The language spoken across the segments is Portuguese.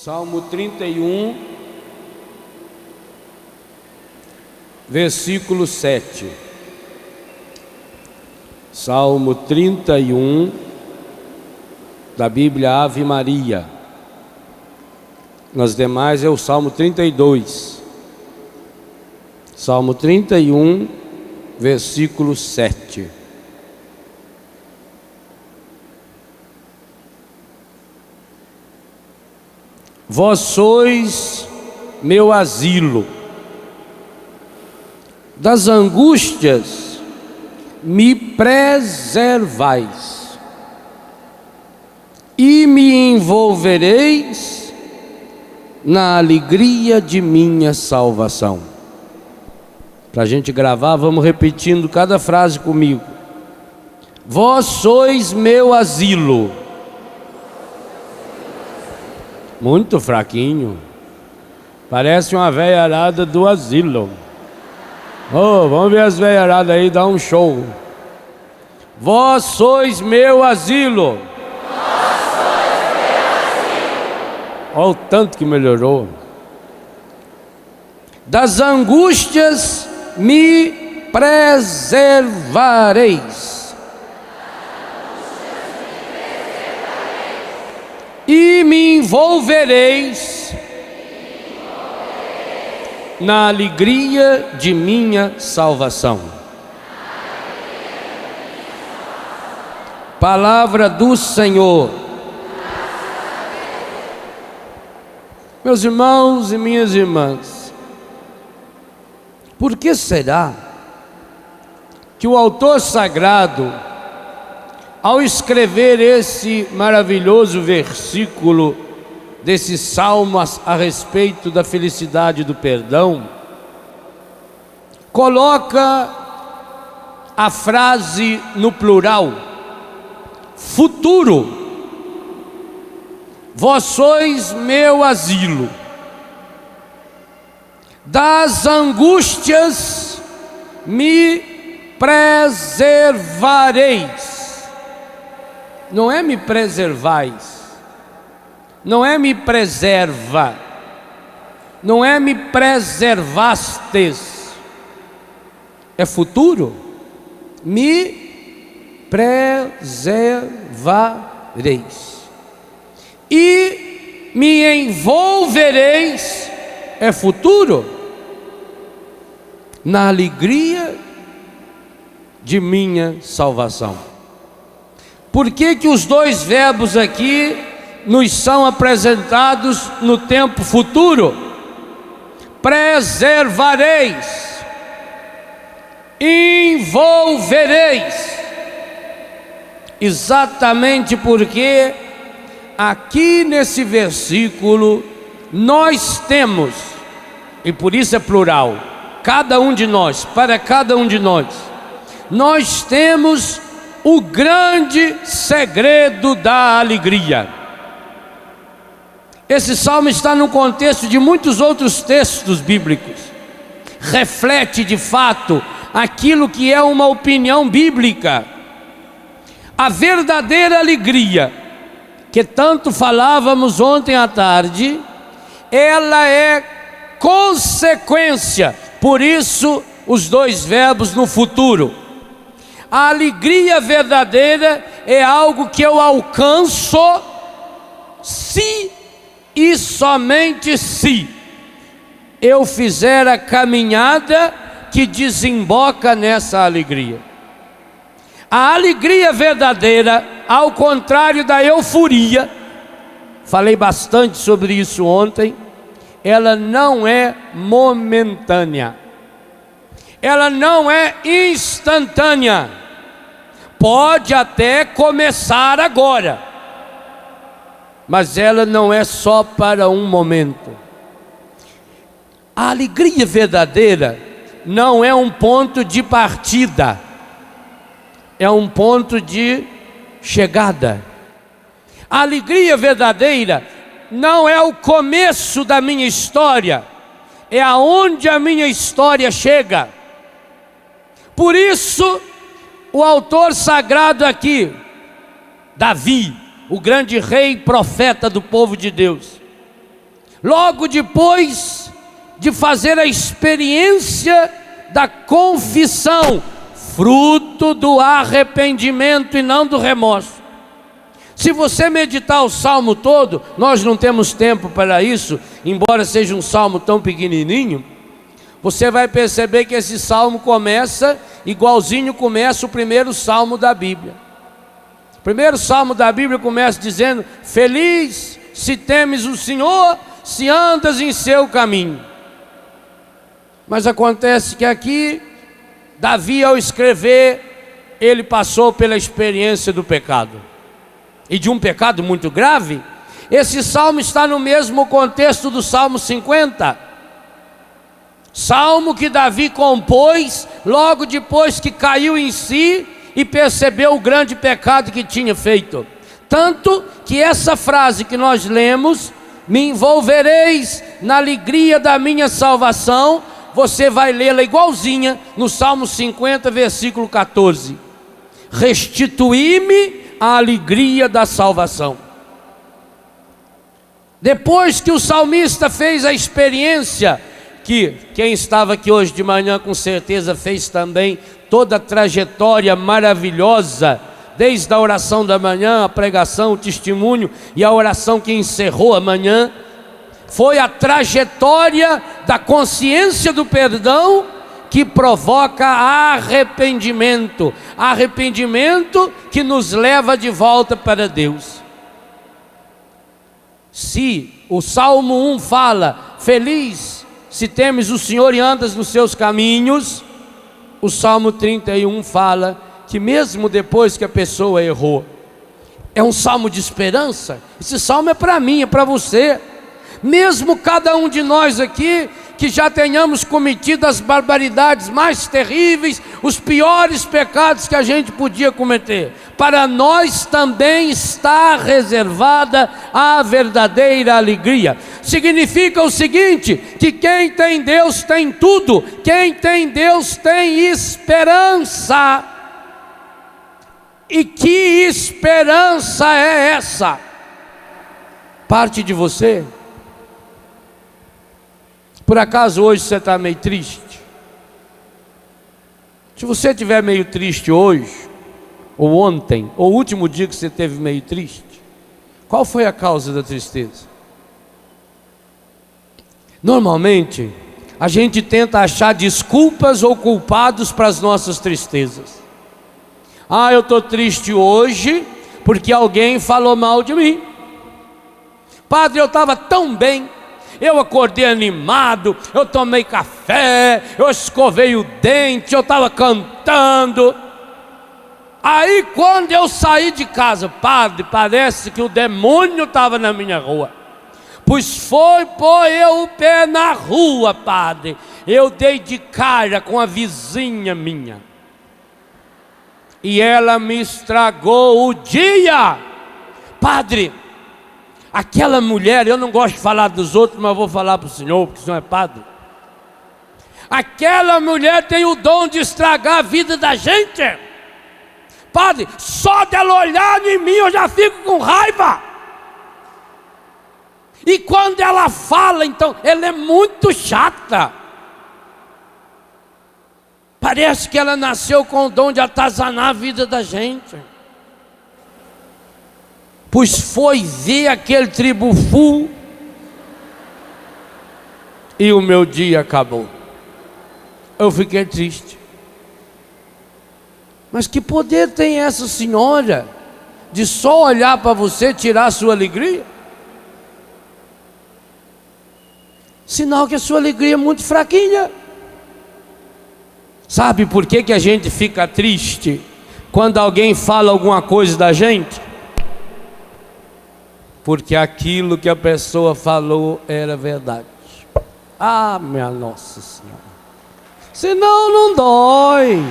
Salmo 31, versículo 7. Salmo 31, da Bíblia Ave Maria. Nas demais é o Salmo 32. Salmo 31, versículo 7. Vós sois meu asilo, das angústias me preservais, e me envolvereis na alegria de minha salvação. Para a gente gravar, vamos repetindo cada frase comigo. Vós sois meu asilo. Muito fraquinho. Parece uma velharada do asilo. Oh, vamos ver as velharadas aí, dá um show. Vós sois meu asilo. Olha o tanto que melhorou. Das angústias me preservareis, e me envolvereis na alegria de minha salvação. Palavra do Senhor. Meus irmãos e minhas irmãs, por que será que o autor sagrado, ao escrever esse maravilhoso versículo desse salmo a respeito da felicidade do perdão, coloca a frase no plural, futuro? Vós sois meu asilo, das angústias me preservareis. Não é me preservais, não é me preserva, não é me preservastes, é futuro. Me preservareis e me envolvereis, é futuro, na alegria de minha salvação. Por que que os dois verbos aqui nos são apresentados no tempo futuro? Preservareis, envolvereis. Exatamente porque aqui nesse versículo nós temos, e por isso é plural, cada um de nós, para cada um de nós, nós temos o grande segredo da alegria. Esse salmo está no contexto de muitos outros textos bíblicos. Reflete de fato aquilo que é uma opinião bíblica. A verdadeira alegria, que tanto falávamos ontem à tarde, ela é consequência, por isso os dois verbos no futuro. A alegria verdadeira é algo que eu alcanço se e somente se eu fizer a caminhada que desemboca nessa alegria. A alegria verdadeira, ao contrário da euforia, falei bastante sobre isso ontem, ela não é momentânea, ela não é instantânea. Pode até começar agora, mas ela não é só para um momento. A alegria verdadeira não é um ponto de partida, é um ponto de chegada. A alegria verdadeira não é o começo da minha história, é aonde a minha história chega. Por isso, o autor sagrado aqui, Davi, o grande rei e profeta do povo de Deus, logo depois de fazer a experiência da confissão, fruto do arrependimento e não do remorso. Se você meditar o salmo todo, nós não temos tempo para isso, embora seja um salmo tão pequenininho, você vai perceber que esse salmo começa igualzinho começa o primeiro salmo da Bíblia. O primeiro salmo da Bíblia começa dizendo: feliz se temes o Senhor, se andas em seu caminho. Mas acontece que aqui, Davi, ao escrever, ele passou pela experiência do pecado, e de um pecado muito grave. Esse salmo está no mesmo contexto do Salmo 50, salmo que Davi compôs logo depois que caiu em si e percebeu o grande pecado que tinha feito. Tanto que essa frase que nós lemos, me envolvereis na alegria da minha salvação, você vai lê-la igualzinha no Salmo 50, versículo 14: restituí-me a alegria da salvação. Depois que o salmista fez a experiência, que quem estava aqui hoje de manhã com certeza fez também, toda a trajetória maravilhosa, desde a oração da manhã, a pregação, o testemunho e a oração que encerrou a manhã, foi a trajetória da consciência do perdão que provoca arrependimento, arrependimento que nos leva de volta para Deus. Se o Salmo 1 fala, feliz se temes o Senhor e andas nos seus caminhos, o Salmo 31 fala que mesmo depois que a pessoa errou, é um salmo de esperança. Esse salmo é para mim, é para você. Mesmo cada um de nós aqui, que já tenhamos cometido as barbaridades mais terríveis, os piores pecados que a gente podia cometer, para nós também está reservada a verdadeira alegria. Significa o seguinte, que quem tem Deus tem tudo, quem tem Deus tem esperança. E que esperança é essa? Parte de você? Por acaso hoje você está meio triste? Se você estiver meio triste hoje, ou ontem, ou o último dia que você esteve meio triste, qual foi a causa da tristeza? Normalmente, a gente tenta achar desculpas ou culpados para as nossas tristezas. Ah, eu estou triste hoje porque alguém falou mal de mim. Padre, eu estava tão bem, eu acordei animado, eu tomei café, eu escovei o dente, eu estava cantando. Aí quando eu saí de casa, padre, parece que o demônio estava na minha rua. Pois foi pôr eu o pé na rua, padre, eu dei de cara com a vizinha minha, e ela me estragou o dia. Padre, aquela mulher, eu não gosto de falar dos outros, mas vou falar para o senhor, porque o senhor é padre. Aquela mulher tem o dom de estragar a vida da gente. Padre, só dela olhar em mim eu já fico com raiva. E quando ela fala, então, ela é muito chata. Parece que ela nasceu com o dom de atazanar a vida da gente. Pois foi ver aquele tribufu e o meu dia acabou. Eu fiquei triste. Mas que poder tem essa senhora de só olhar para você tirar a sua alegria? Sinal que a sua alegria é muito fraquinha. Sabe por que a gente fica triste quando alguém fala alguma coisa da gente? Porque aquilo que a pessoa falou era verdade. Ah, minha Nossa Senhora. Senão não dói.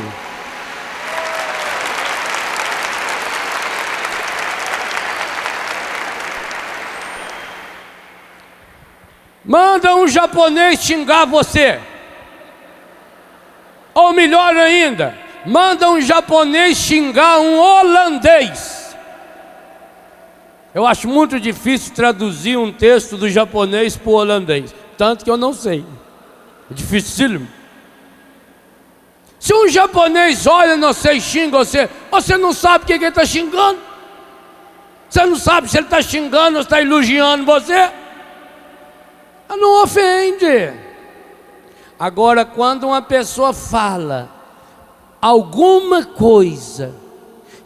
Manda um japonês xingar você. Ou melhor ainda, manda um japonês xingar um holandês. Eu acho muito difícil traduzir um texto do japonês para o holandês, tanto que eu não sei. É dificílimo. Se um japonês olha você e xinga você não sabe o que ele está xingando. Você não sabe se ele está xingando ou está elogiando você. Não ofende. Agora, quando uma pessoa fala alguma coisa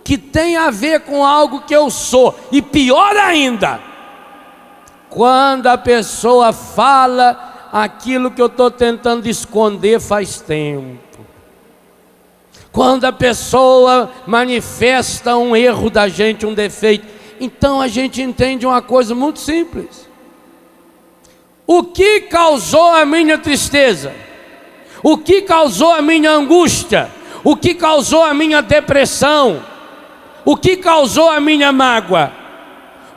que tem a ver com algo que eu sou, e pior ainda, quando a pessoa fala aquilo que eu estou tentando esconder faz tempo, quando a pessoa manifesta um erro da gente, um defeito, então a gente entende uma coisa muito simples. O que causou a minha tristeza? O que causou a minha angústia? O que causou a minha depressão? O que causou a minha mágoa?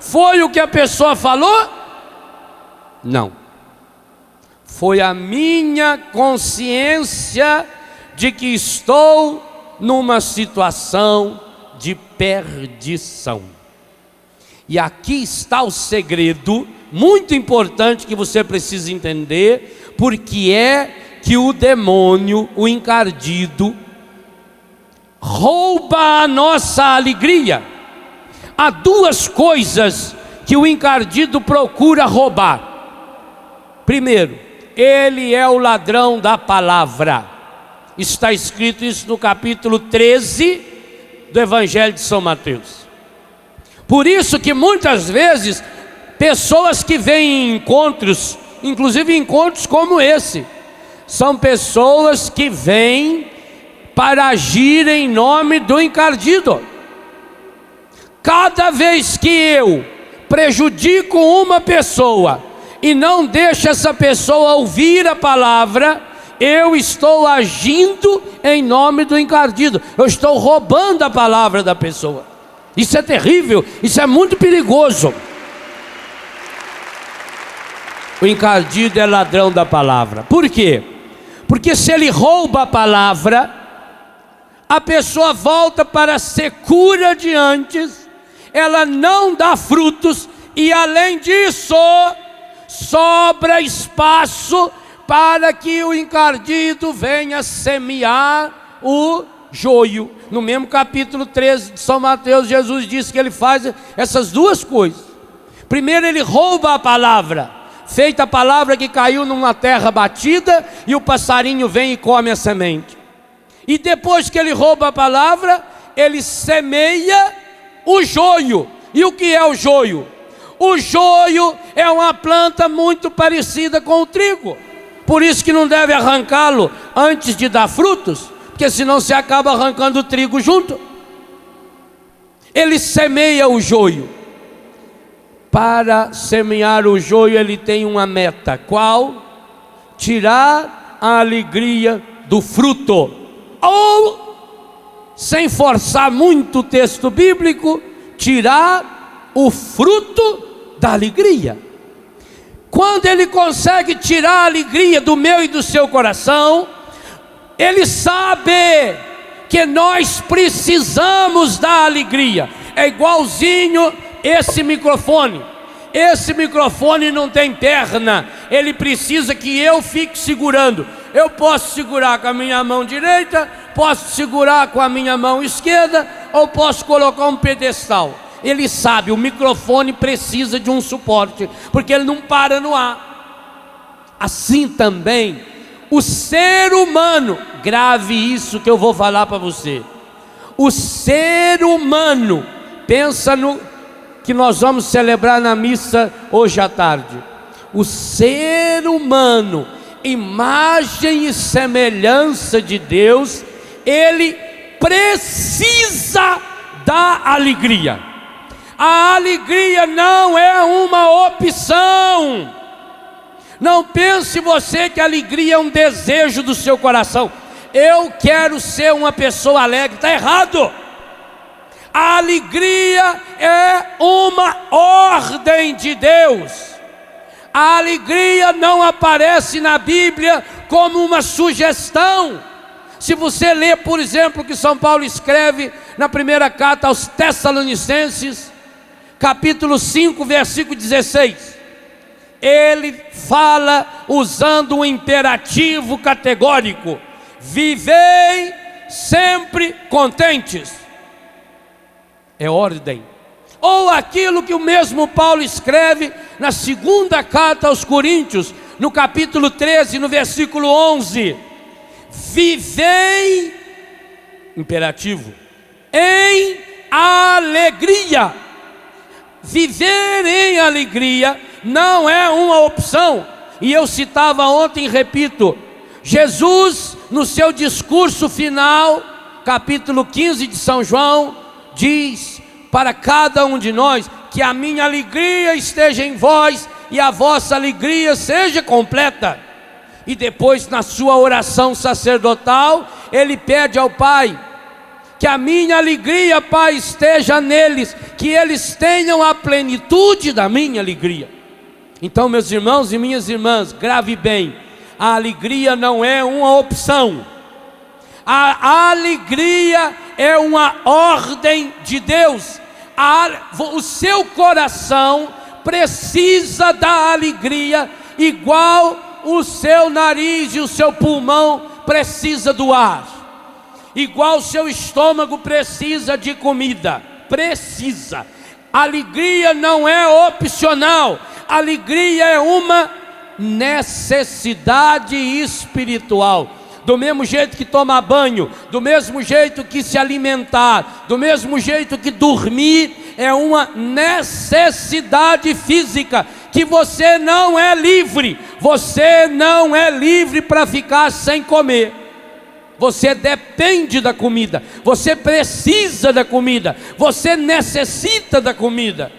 Foi o que a pessoa falou? Não. Foi a minha consciência de que estou numa situação de perdição. E aqui está o segredo muito importante que você precisa entender, porque é que o demônio, o encardido, rouba a nossa alegria. Há duas coisas que o encardido procura roubar. Primeiro, ele é o ladrão da palavra. Está escrito isso no capítulo 13 do Evangelho de São Mateus. Por isso que muitas vezes pessoas que vêm em encontros, inclusive encontros como esse, são pessoas que vêm para agir em nome do encardido. Cada vez que eu prejudico uma pessoa e não deixo essa pessoa ouvir a palavra, eu estou agindo em nome do encardido. Eu estou roubando a palavra da pessoa. Isso é terrível, isso é muito perigoso. O encardido é ladrão da palavra. Por quê? Porque se ele rouba a palavra, a pessoa volta para a secura de antes, ela não dá frutos, e além disso, sobra espaço para que o encardido venha semear o joio. No mesmo capítulo 13 de São Mateus, Jesus disse que ele faz essas duas coisas. Primeiro, ele rouba a palavra, feita a palavra que caiu numa terra batida, e o passarinho vem e come a semente. E depois que ele rouba a palavra, ele semeia o joio. E o que é o joio? O joio é uma planta muito parecida com o trigo. Por isso que não deve arrancá-lo antes de dar frutos, porque senão se acaba arrancando o trigo junto. Ele semeia o joio. Para semear o joio ele tem uma meta. Qual? Tirar a alegria do fruto. Ou, sem forçar muito o texto bíblico, tirar o fruto da alegria. Quando ele consegue tirar a alegria do meu e do seu coração, ele sabe que nós precisamos da alegria. É igualzinho esse microfone. Esse microfone não tem perna, ele precisa que eu fique segurando. Eu posso segurar com a minha mão direita, posso segurar com a minha mão esquerda, ou posso colocar um pedestal. Ele sabe, o microfone precisa de um suporte, porque ele não para no ar. Assim também, o ser humano, grave isso que eu vou falar para você. O ser humano, pensa no que nós vamos celebrar na missa hoje à tarde. O ser humano, imagem e semelhança de Deus, ele precisa da alegria. A alegria não é uma opção. Não pense você que a alegria é um desejo do seu coração. Eu quero ser uma pessoa alegre. Está errado. A alegria é uma ordem de Deus. A alegria não aparece na Bíblia como uma sugestão. Se você ler, por exemplo, o que São Paulo escreve na primeira carta aos Tessalonicenses, capítulo 5, versículo 16. Ele fala usando um imperativo categórico: vivei sempre contentes. É ordem. Ou aquilo que o mesmo Paulo escreve na segunda carta aos Coríntios, no capítulo 13, no versículo 11: vivei, imperativo, em alegria. Viver em alegria não é uma opção. E eu citava ontem, repito, Jesus, no seu discurso final, capítulo 15 de São João, diz para cada um de nós que a minha alegria esteja em vós e a vossa alegria seja completa. E depois, na sua oração sacerdotal, ele pede ao Pai que a minha alegria, Pai, esteja neles, que eles tenham a plenitude da minha alegria. Então, meus irmãos e minhas irmãs, grave bem: a alegria não é uma opção. A alegria é uma ordem de Deus. O seu coração precisa da alegria, igual o seu nariz e o seu pulmão precisa do ar, igual o seu estômago precisa de comida. Precisa. Alegria não é opcional. Alegria é uma necessidade espiritual. Do mesmo jeito que tomar banho, do mesmo jeito que se alimentar, do mesmo jeito que dormir, é uma necessidade física, que você não é livre. Você não é livre para ficar sem comer. Você depende da comida, você precisa da comida, você necessita da comida.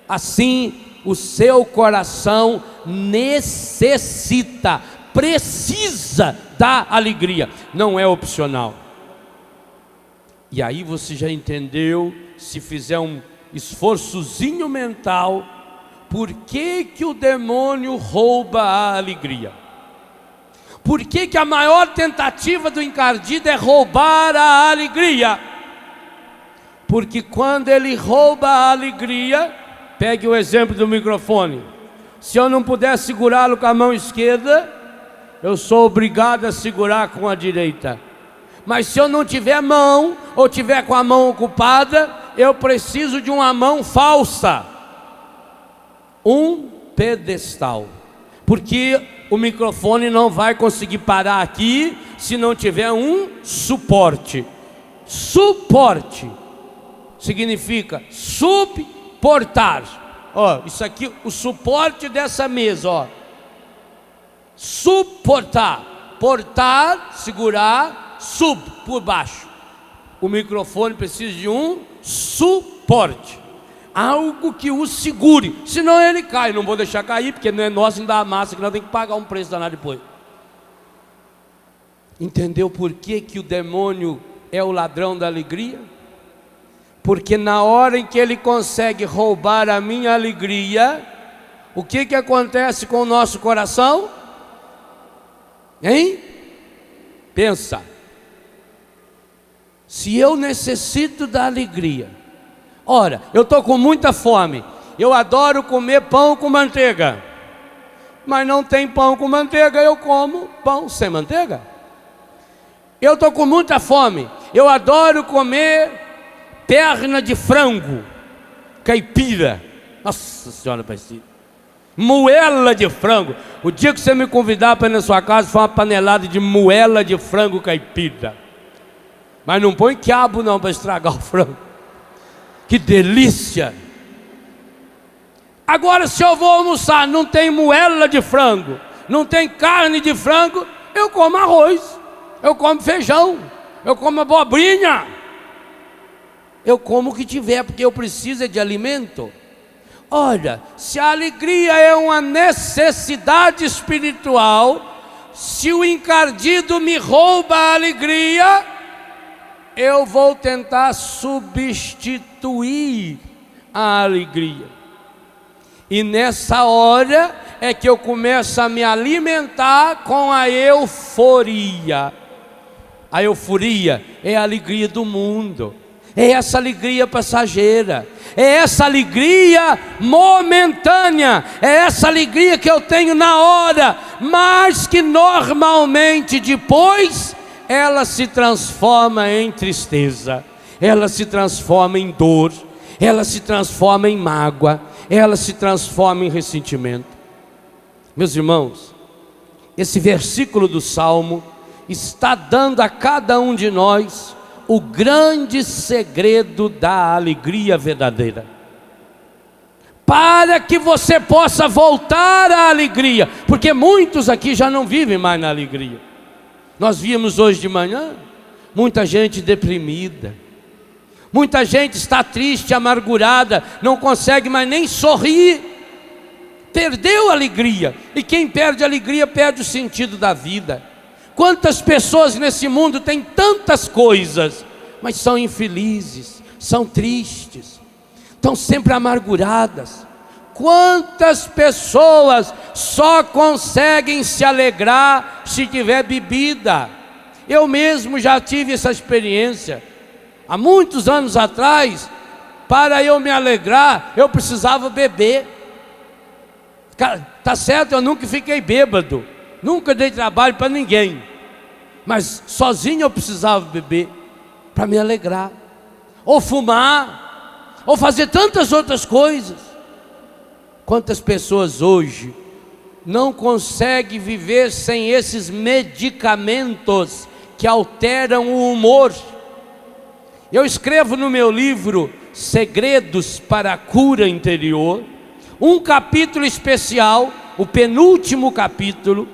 Assim, o seu coração necessita, precisa da alegria, não é opcional. E aí você já entendeu, se fizer um esforçozinho mental, por que que o demônio rouba a alegria? Por que que a maior tentativa do encardido é roubar a alegria? Porque quando ele rouba a alegria, pegue o exemplo do microfone. Se eu não puder segurá-lo com a mão esquerda, eu sou obrigado a segurar com a direita. Mas se eu não tiver mão, ou tiver com a mão ocupada, eu preciso de uma mão falsa, um pedestal. Porque o microfone não vai conseguir parar aqui se não tiver um suporte. Suporte significa suportar. Ó, isso aqui, o suporte dessa mesa, ó. Suportar, portar, segurar, sub, por baixo. O microfone precisa de um suporte, algo que o segure, senão ele cai. Não vou deixar cair, porque não é nosso, não dá a massa, que nós temos que pagar um preço danado depois. Entendeu por que que o demônio é o ladrão da alegria? Porque na hora em que ele consegue roubar a minha alegria, o que que acontece com o nosso coração? Hein? Pensa. Se eu necessito da alegria, ora, eu estou com muita fome, eu adoro comer pão com manteiga, mas não tem pão com manteiga, eu como pão sem manteiga. Eu estou com muita fome, eu adoro comer perna de frango, caipira, nossa senhora, parecia moela de frango. O dia que você me convidar para ir na sua casa, foi uma panelada de moela de frango caipira. Mas não põe quiabo não para estragar o frango. Que delícia! Agora, se eu vou almoçar, não tem moela de frango, não tem carne de frango, eu como arroz, eu como feijão, eu como abobrinha, eu como o que tiver, porque eu preciso de alimento. Olha, se a alegria é uma necessidade espiritual, se o encardido me rouba a alegria, eu vou tentar substituir a alegria. E nessa hora é que eu começo a me alimentar com a euforia. A euforia é a alegria do mundo. é essa alegria passageira, é essa alegria momentânea, é essa alegria que eu tenho na hora, mas que normalmente depois ela se transforma em tristeza, ela se transforma em dor, ela se transforma em mágoa, ela se transforma em ressentimento. Meus irmãos, esse versículo do Salmo está dando a cada um de nós o grande segredo da alegria verdadeira, para que você possa voltar à alegria, porque muitos aqui já não vivem mais na alegria. Nós vimos hoje de manhã muita gente deprimida, muita gente está triste, amargurada, não consegue mais nem sorrir, perdeu a alegria, e quem perde a alegria perde o sentido da vida. Quantas pessoas nesse mundo têm tantas coisas, mas são infelizes, são tristes, estão sempre amarguradas. Quantas pessoas só conseguem se alegrar se tiver bebida? Eu mesmo já tive essa experiência. Há muitos anos atrás, para eu me alegrar, eu precisava beber. Tá certo, eu nunca fiquei bêbado, nunca dei trabalho para ninguém, mas sozinho eu precisava beber para me alegrar, ou fumar, ou fazer tantas outras coisas. Quantas pessoas hoje não conseguem viver sem esses medicamentos que alteram o humor? Eu escrevo no meu livro Segredos para a Cura Interior um capítulo especial, o penúltimo capítulo,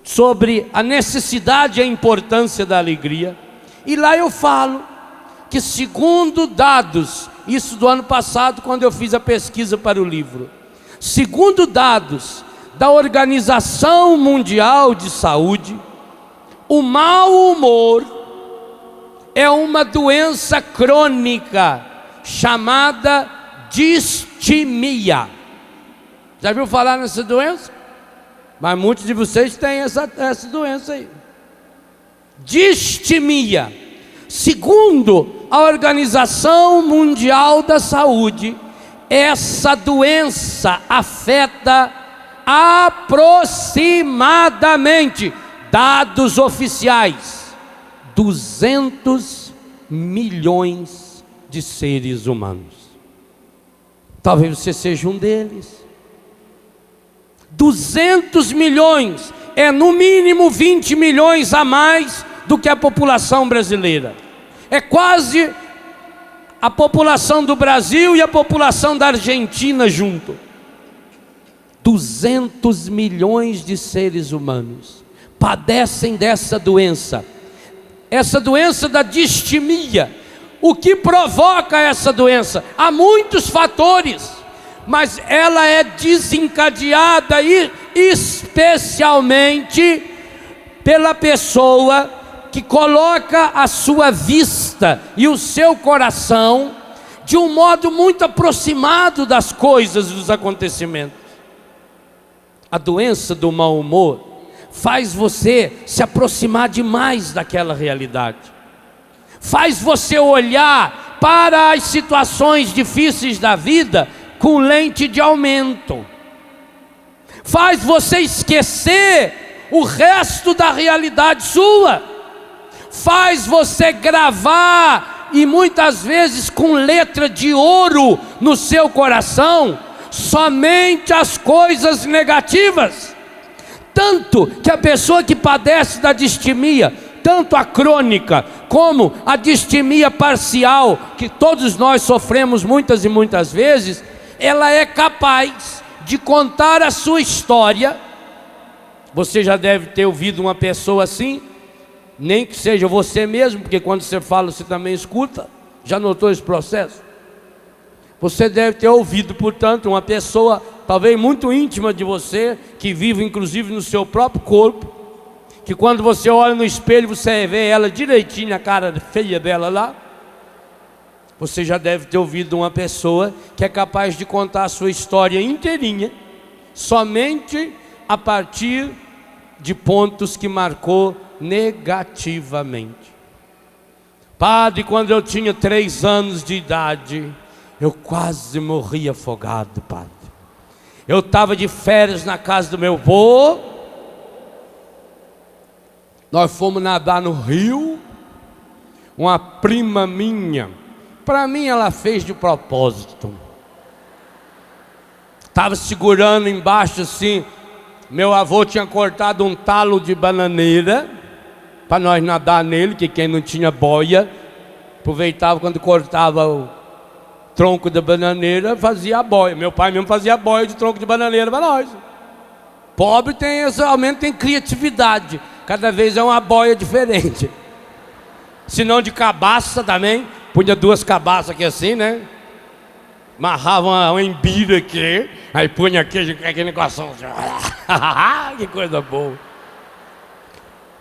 sobre a necessidade e a importância da alegria. E lá eu falo que, segundo dados, isso do ano passado, quando eu fiz a pesquisa para o livro, segundo dados da Organização Mundial de Saúde, o mau humor é uma doença crônica chamada distimia. Já viu falar nessa doença? Mas muitos de vocês têm essa doença aí. Distimia. Segundo a Organização Mundial da Saúde, essa doença afeta aproximadamente, dados oficiais, 200 milhões de seres humanos. Talvez você seja um deles. 200 milhões é no mínimo 20 milhões a mais do que a população brasileira. É quase a população do Brasil e a população da Argentina junto. 200 milhões de seres humanos padecem dessa doença da distimia. O que provoca essa doença? Há muitos fatores, mas ela é desencadeada especialmente pela pessoa que coloca a sua vista e o seu coração de um modo muito aproximado das coisas, dos acontecimentos. A doença do mau humor faz você se aproximar demais daquela realidade, faz você olhar para as situações difíceis da vida com lente de aumento, faz você esquecer o resto da realidade sua, faz você gravar, e muitas vezes com letra de ouro no seu coração, somente as coisas negativas. Tanto que a pessoa que padece da distimia, tanto a crônica como a distimia parcial, que todos nós sofremos muitas e muitas vezes, ela é capaz de contar a sua história. Você já deve ter ouvido uma pessoa assim, nem que seja você mesmo, porque quando você fala você também escuta. Já notou esse processo? Você deve ter ouvido, portanto, uma pessoa talvez muito íntima de você, que vive inclusive no seu próprio corpo, que quando você olha no espelho você vê ela direitinho, a cara feia dela lá. Você já deve ter ouvido uma pessoa que é capaz de contar a sua história inteirinha, somente a partir de pontos que marcou negativamente. Padre, quando eu tinha 3 anos de idade, eu quase morri afogado, padre. Eu estava de férias na casa do meu avô. Nós fomos nadar no rio. Uma prima minha, para mim ela fez de propósito. Estava segurando embaixo assim. Meu avô tinha cortado um talo de bananeira para nós nadar nele, que quem não tinha boia aproveitava quando cortava o tronco da bananeira, fazia a boia. Meu pai mesmo fazia a boia de tronco de bananeira para nós. Pobre tem esse aumento, tem criatividade. Cada vez é uma boia diferente. Se não de cabaça também, punha 2 cabaças aqui assim, né? Amarrava uma embira aqui, aí punha aquele negócio. Que coisa boa.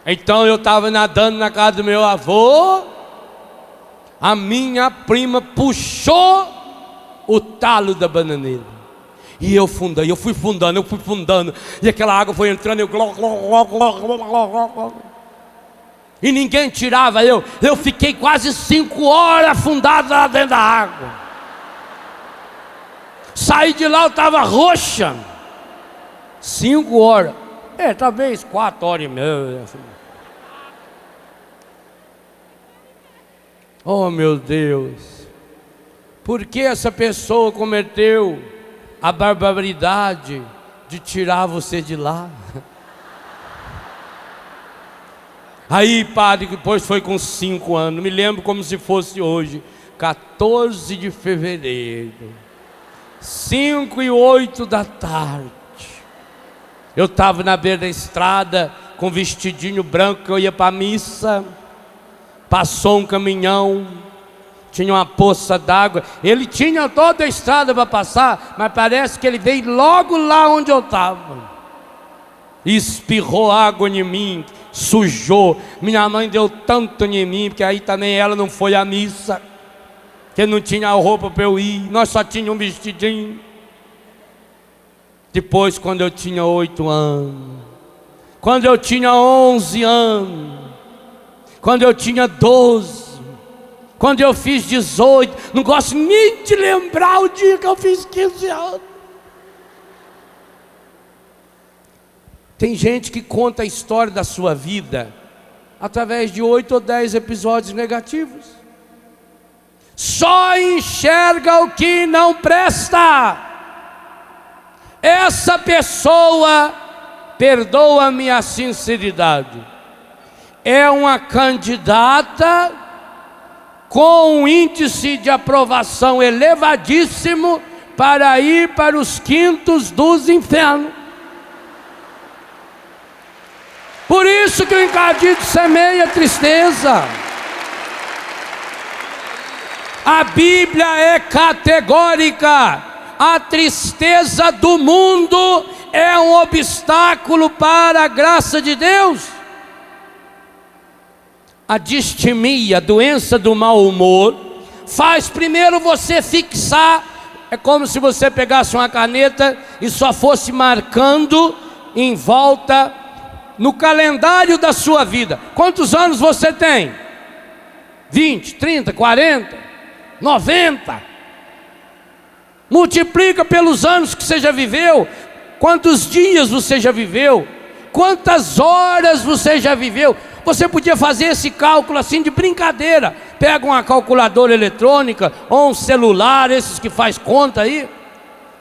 Então eu estava nadando na casa do meu avô. A minha prima puxou o talo da bananeira. E eu fui fundando. E aquela água foi entrando, e ninguém tirava eu. Eu fiquei quase 5 horas afundado lá dentro da água. Saí de lá, eu estava roxa. 5 horas. Talvez 4 horas e meia. Oh, meu Deus. Por que essa pessoa cometeu a barbaridade de tirar você de lá? Aí, padre, depois foi com 5 anos. Me lembro como se fosse hoje, 14 de fevereiro, 5:08 da tarde. Eu estava na beira da estrada com um vestidinho branco que eu ia para a missa. Passou um caminhão, tinha uma poça d'água. Ele tinha toda a estrada para passar, mas parece que ele veio logo lá onde eu estava. Espirrou água em mim, sujou. Minha mãe deu tanto em mim, porque aí também ela não foi à missa, que não tinha roupa para eu ir. Nós só tínhamos um vestidinho. Depois, quando eu tinha 8 anos, quando eu tinha 11 anos, quando eu tinha 12, quando eu fiz 18, não gosto nem de lembrar o dia que eu fiz 15 anos. Tem gente que conta a história da sua vida através de 8 ou 10 episódios negativos. Só enxerga o que não presta. Essa pessoa, perdoa-me a sinceridade, é uma candidata com um índice de aprovação elevadíssimo para ir para os quintos dos infernos. Por isso que o encardido semeia tristeza. A Bíblia é categórica. A tristeza do mundo é um obstáculo para a graça de Deus. A distimia, a doença do mau humor, faz primeiro você fixar. É como se você pegasse uma caneta e só fosse marcando em volta no calendário da sua vida. Quantos anos você tem? 20, 30, 40, 90. Multiplica pelos anos que você já viveu. Quantos dias você já viveu? Quantas horas você já viveu? Você podia fazer esse cálculo assim de brincadeira. Pega uma calculadora eletrônica ou um celular, esses que faz conta aí,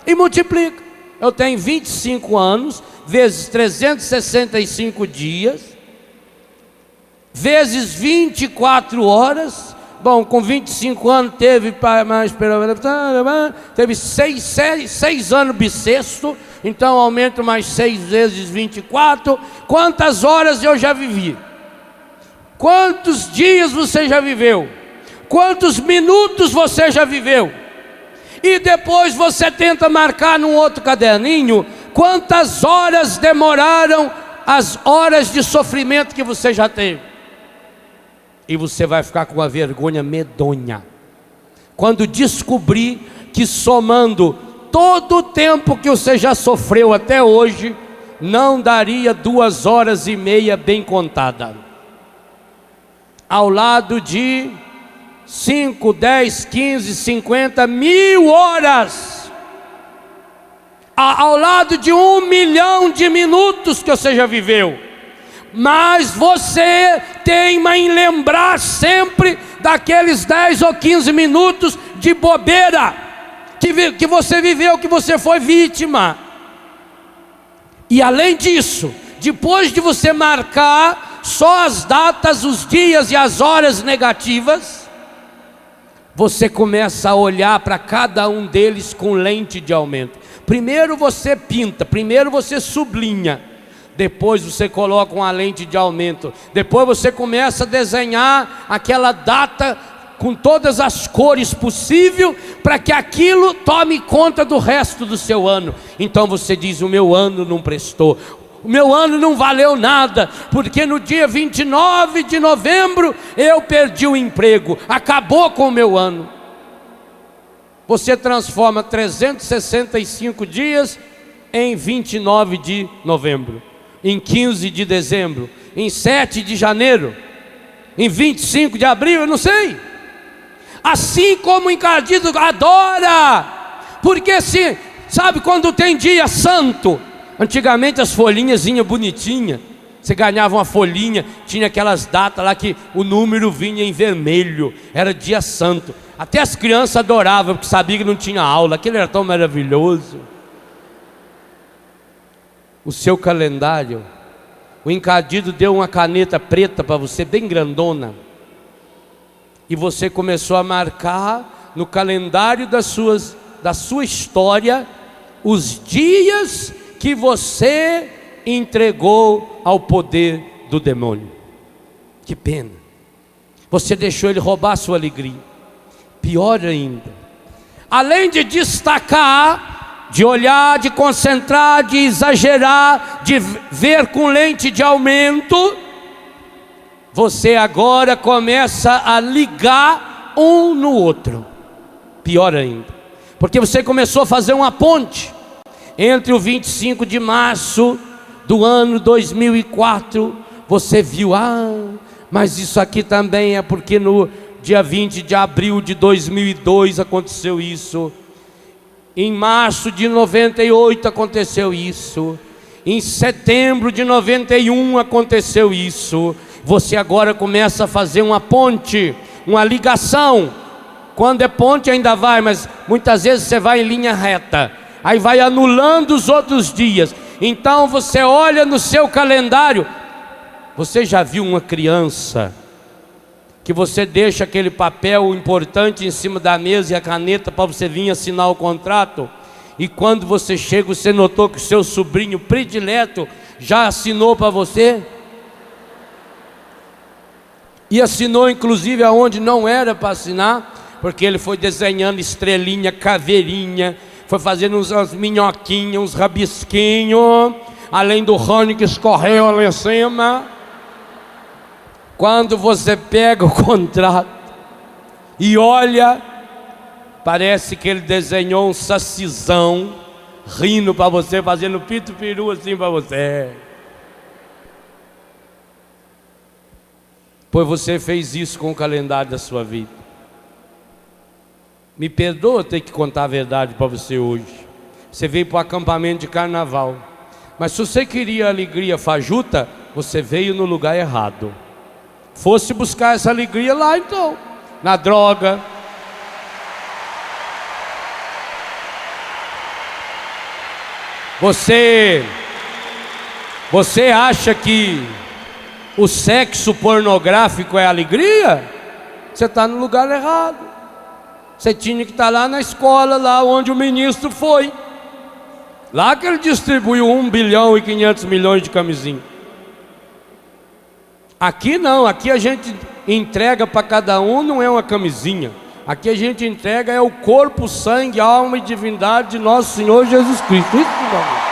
e multiplica. Eu tenho 25 anos, vezes 365 dias, vezes 24 horas. Bom, com 25 anos teve mais, teve 6 anos bissexto, então aumento mais 6 vezes 24. Quantas horas eu já vivi? Quantos dias você já viveu? Quantos minutos você já viveu? E depois você tenta marcar num outro caderninho quantas horas demoraram as horas de sofrimento que você já teve. E você vai ficar com uma vergonha medonha quando descobrir que, somando todo o tempo que você já sofreu até hoje, não daria 2 horas e meia bem contada. ao lado de 5, 10, 15, 50, 1000 horas, ao lado de 1 milhão de minutos que você já viveu. Mas você teima em lembrar sempre daqueles 10 ou 15 minutos de bobeira que você viveu, que você foi vítima. E além disso, depois de você marcar só as datas, os dias e as horas negativas, você começa a olhar para cada um deles com lente de aumento. Primeiro você pinta, primeiro você sublinha, depois você coloca uma lente de aumento, depois você começa a desenhar aquela data com todas as cores possíveis, para que aquilo tome conta do resto do seu ano. Então você diz: o meu ano não prestou, o meu ano não valeu nada, porque no dia 29 de novembro eu perdi o emprego, acabou com o meu ano. Você transforma 365 dias em 29 de novembro, em 15 de dezembro, em 7 de janeiro, em 25 de abril, eu não sei. Assim como o encardido adora, porque se, sabe quando tem dia santo, antigamente as folhinhas vinham bonitinhas, você ganhava uma folhinha, tinha aquelas datas lá que o número vinha em vermelho, era dia santo, até as crianças adoravam, porque sabiam que não tinha aula, aquilo era tão maravilhoso. O seu calendário, o encardido deu uma caneta preta para você, bem grandona, e você começou a marcar no calendário da sua história os dias que você entregou ao poder do demônio. Que pena, você deixou ele roubar a sua alegria. Pior ainda, além de destacar, de olhar, de concentrar, de exagerar, de ver com lente de aumento, você agora começa a ligar um no outro. Pior ainda, porque você começou a fazer uma ponte entre o 25 de março do ano 2004, você viu, mas isso aqui também é porque no dia 20 de abril de 2002 aconteceu isso, em março de 98 aconteceu isso, em setembro de 91 aconteceu isso. Você agora começa a fazer uma ponte, uma ligação. Quando é ponte ainda vai, mas muitas vezes você vai em linha reta, aí vai anulando os outros dias. Então você olha no seu calendário. Você já viu uma criança que você deixa aquele papel importante em cima da mesa e a caneta para você vir assinar o contrato, e quando você chega você notou que o seu sobrinho predileto já assinou para você? E assinou inclusive aonde não era para assinar, porque ele foi desenhando estrelinha, caveirinha, foi fazendo umas minhoquinhas, uns rabisquinhos, além do Rony que escorreu lá em cima. Quando você pega o contrato e olha, parece que ele desenhou um sacizão, rindo para você, fazendo pito-peru assim para você. Pois você fez isso com o calendário da sua vida. Me perdoa ter que contar a verdade para você hoje. Você veio para o acampamento de carnaval, mas se você queria alegria fajuta, você veio no lugar errado. Fosse buscar essa alegria lá então, na droga. Você acha que o sexo pornográfico é alegria? Você está no lugar errado. Você tinha que estar lá na escola, lá onde o ministro foi. Lá que ele distribuiu 1 bilhão e 500 milhões de camisinha. Aqui não, aqui a gente entrega para cada um, não é uma camisinha. Aqui a gente entrega é o corpo, sangue, alma e divindade de nosso Senhor Jesus Cristo. Isso, meu amor.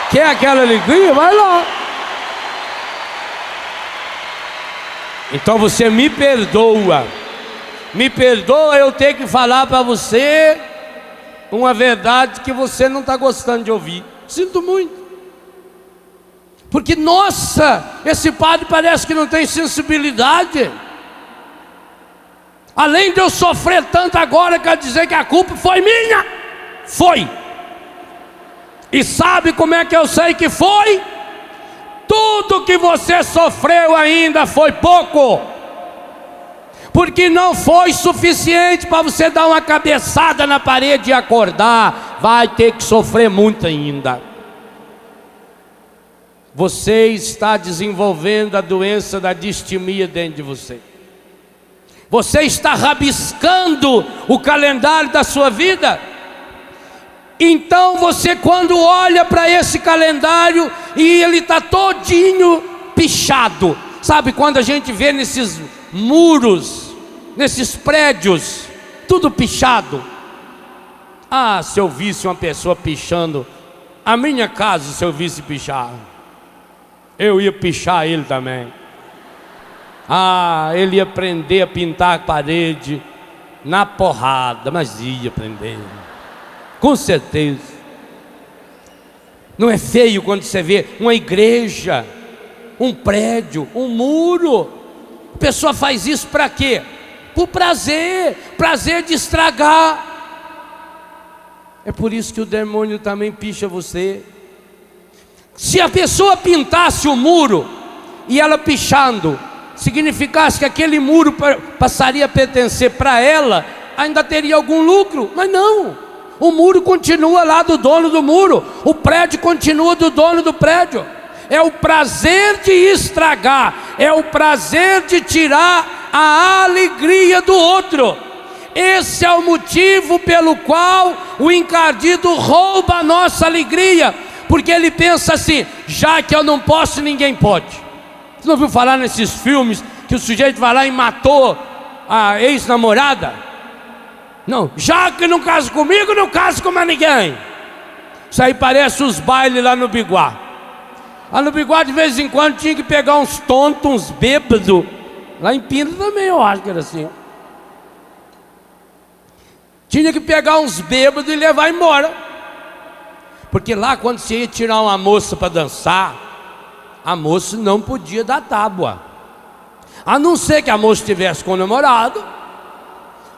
Quer aquela alegria? Vai lá. Então você me perdoa eu ter que falar para você uma verdade que você não está gostando de ouvir. Sinto muito. Porque, nossa, esse padre parece que não tem sensibilidade. Além de eu sofrer tanto agora, quer dizer que a culpa foi minha? Foi. E sabe como é que eu sei que foi? Tudo que você sofreu ainda foi pouco, porque não foi suficiente para você dar uma cabeçada na parede e acordar. Vai ter que sofrer muito ainda. Você está desenvolvendo a doença da distimia dentro de você. Você está rabiscando o calendário da sua vida. Então você, quando olha para esse calendário e ele está todinho pichado, sabe quando a gente vê nesses muros, nesses prédios, tudo pichado? Ah, se eu visse uma pessoa pichando a minha casa, se eu visse pichar, eu ia pichar ele também. Ah, ele ia aprender a pintar a parede na porrada, mas ia aprender, com certeza. Não é feio quando você vê uma igreja, um prédio, um muro? A pessoa faz isso para quê? Por prazer, prazer de estragar. É por isso que o demônio também picha você. Se a pessoa pintasse o muro e ela pichando, significasse que aquele muro passaria a pertencer para ela, ainda teria algum lucro. Mas não, o muro continua lá do dono do muro, o prédio continua do dono do prédio. É o prazer de estragar, é o prazer de tirar a alegria do outro. Esse é o motivo pelo qual o encardido rouba a nossa alegria, porque ele pensa assim: já que eu não posso, ninguém pode. Você não ouviu falar nesses filmes que o sujeito vai lá e matou a ex-namorada? Não, já que não casa comigo, não casa com mais ninguém. Isso aí parece os bailes lá no Biguá. Lá no Biguá, de vez em quando, tinha que pegar uns tontos, uns bêbados. Lá em Pina também eu acho que era assim. Tinha que pegar uns bêbados e levar embora. Porque lá, quando você ia tirar uma moça para dançar, a moça não podia dar tábua, a não ser que a moça estivesse com o namorado,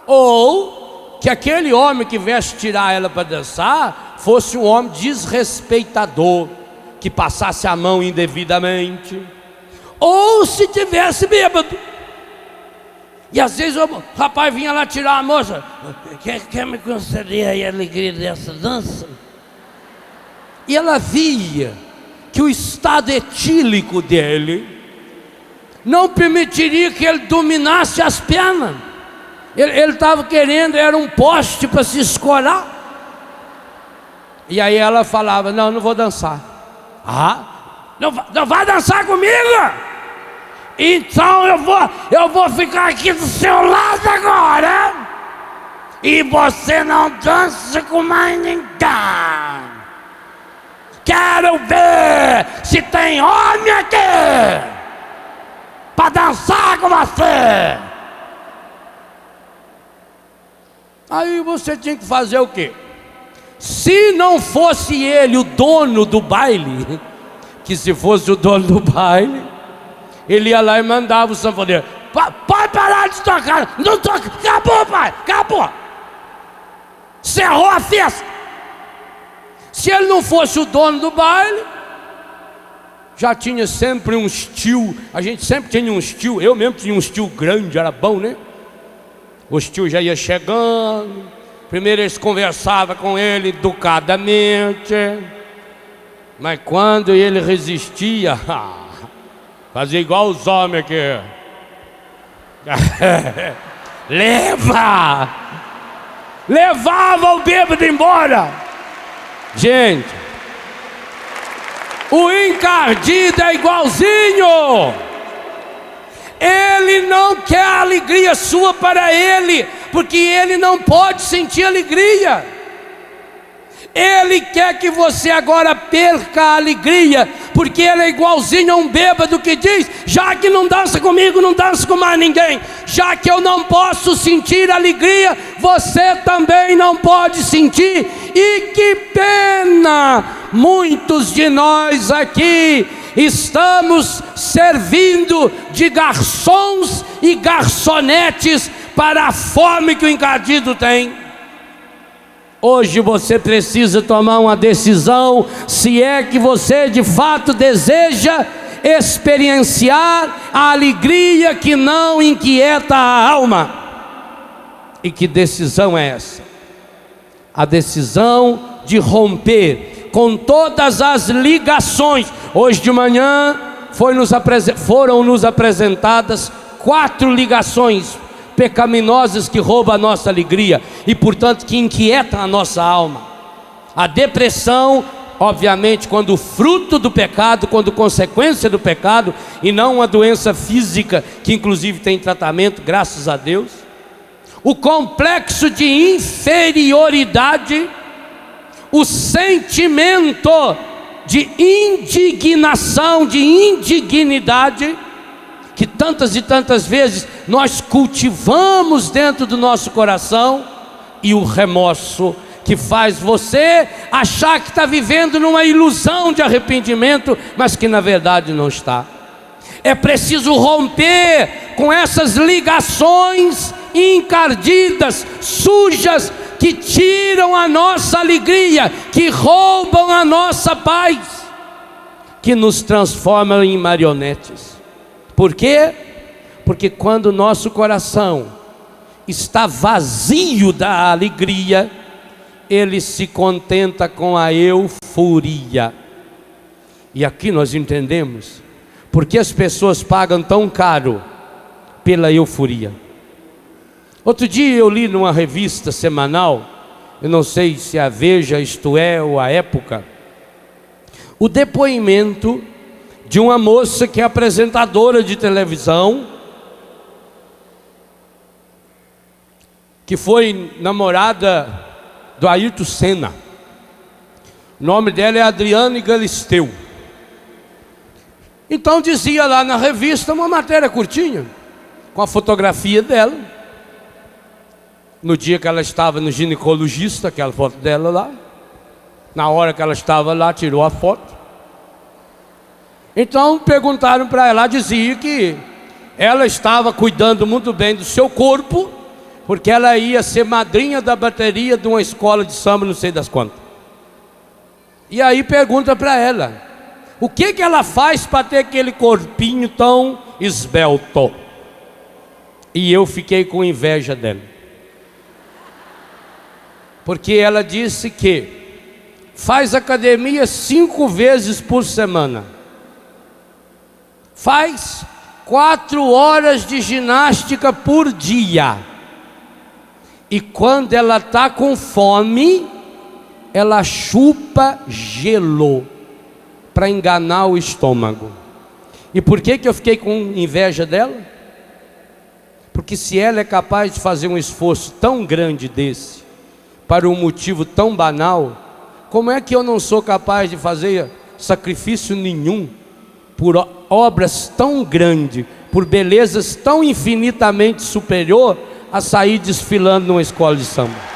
ou que aquele homem que viesse tirar ela para dançar fosse um homem desrespeitador, que passasse a mão indevidamente, ou se tivesse bêbado. E às vezes o rapaz vinha lá tirar a moça: quer me conceder aí a alegria dessa dança? E ela via que o estado etílico dele não permitiria que ele dominasse as pernas. Ele estava querendo, era um poste para se escorar. E aí ela falava: não vou dançar. Ah, não vai dançar comigo? Então eu vou ficar aqui do seu lado agora, e você não dança com mais ninguém. Quero ver se tem homem aqui para dançar com você. Aí você tinha que fazer o quê? Se não fosse ele o dono do baile, que se fosse o dono do baile, ele ia lá e mandava o sanfoneiro: pode parar de tocar, não toca, acabou, pai, acabou, cerrou a festa. Se ele não fosse o dono do baile, já tinha sempre um tio. A gente sempre tinha um tio. Eu mesmo tinha um tio grande, era bom, né? Os tios já ia chegando. Primeiro eles conversavam com ele educadamente, mas quando ele resistia, fazia igual os homens aqui. Levava o bêbado embora. Gente, o encardido é igualzinho. Ele não quer a alegria sua para ele, porque ele não pode sentir alegria. Ele quer que você agora perca a alegria, porque ele é igualzinho a um bêbado que diz: já que não dança comigo, não dança com mais ninguém. Já que eu não posso sentir alegria, você também não pode sentir. E que pena, muitos de nós aqui estamos servindo de garçons e garçonetes para a fome que o encardido tem. Hoje você precisa tomar uma decisão, se é que você de fato deseja experienciar a alegria que não inquieta a alma. E que decisão é essa? A decisão de romper com todas as ligações. Hoje de manhã foram nos apresentadas 4 ligações pecaminosas que roubam a nossa alegria e portanto que inquietam a nossa alma. A depressão, obviamente, quando fruto do pecado, quando consequência do pecado, e não uma doença física que inclusive tem tratamento, graças a Deus. O complexo de inferioridade, o sentimento de indignação, de indignidade, que tantas e tantas vezes nós cultivamos dentro do nosso coração, e o remorso, que faz você achar que está vivendo numa ilusão de arrependimento, mas que na verdade não está. É preciso romper com essas ligações encardidas, sujas, que tiram a nossa alegria, que roubam a nossa paz, que nos transformam em marionetes. Por quê? Porque quando o nosso coração está vazio da alegria, ele se contenta com a euforia. E aqui nós entendemos porque as pessoas pagam tão caro pela euforia. Outro dia eu li numa revista semanal, eu não sei se é a Veja, Isto É, ou a Época, o depoimento de uma moça que é apresentadora de televisão, que foi namorada do Ayrton Senna. O nome dela é Adriane Galisteu. Então dizia lá na revista uma matéria curtinha, com a fotografia dela, no dia que ela estava no ginecologista, aquela foto dela lá, na hora que ela estava lá, tirou a foto. Então perguntaram para ela, dizia que ela estava cuidando muito bem do seu corpo, porque ela ia ser madrinha da bateria de uma escola de samba, não sei das quantas. E aí pergunta para ela, o que ela faz para ter aquele corpinho tão esbelto? E eu fiquei com inveja dela, porque ela disse que faz academia 5 vezes por semana, faz 4 horas de ginástica por dia, e quando ela está com fome, ela chupa gelo para enganar o estômago. E por que eu fiquei com inveja dela? Porque se ela é capaz de fazer um esforço tão grande desse, para um motivo tão banal, como é que eu não sou capaz de fazer sacrifício nenhum por obras tão grandes, por belezas tão infinitamente superior a sair desfilando numa escola de samba?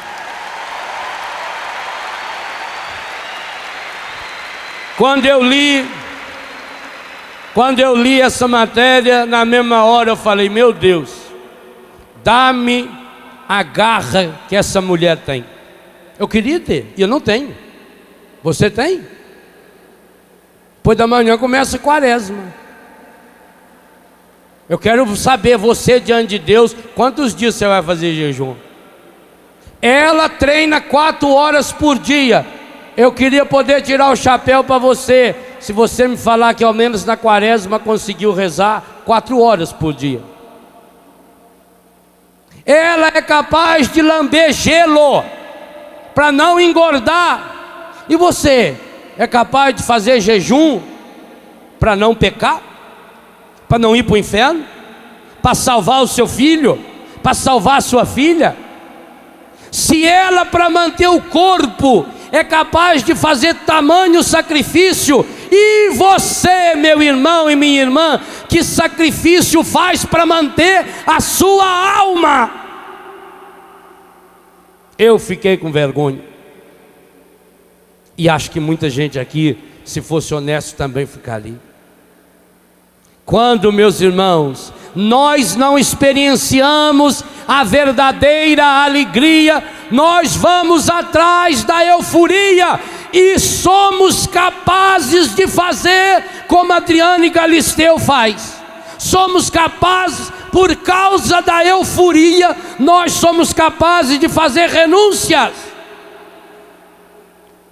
Quando eu li essa matéria, na mesma hora eu falei, meu Deus, dá-me a garra que essa mulher tem. Eu queria ter, e eu não tenho. Você tem? Depois da manhã começa a quaresma. Eu quero saber, você diante de Deus, quantos dias você vai fazer jejum? Ela treina 4 horas por dia. Eu queria poder tirar o chapéu para você, se você me falar que ao menos na quaresma conseguiu rezar 4 horas por dia. Ela é capaz de lamber gelo para não engordar. E você é capaz de fazer jejum para não pecar? Para não ir para o inferno? Para salvar o seu filho? Para salvar a sua filha? Se ela, para manter o corpo, é capaz de fazer tamanho sacrifício, e você, meu irmão e minha irmã, que sacrifício faz para manter a sua alma? Eu fiquei com vergonha, e acho que muita gente aqui, se fosse honesto, também ficaria. Quando, meus irmãos, nós não experienciamos a verdadeira alegria, nós vamos atrás da euforia e somos capazes de fazer como Adriane Galisteu faz. Somos capazes, por causa da euforia, nós somos capazes de fazer renúncias.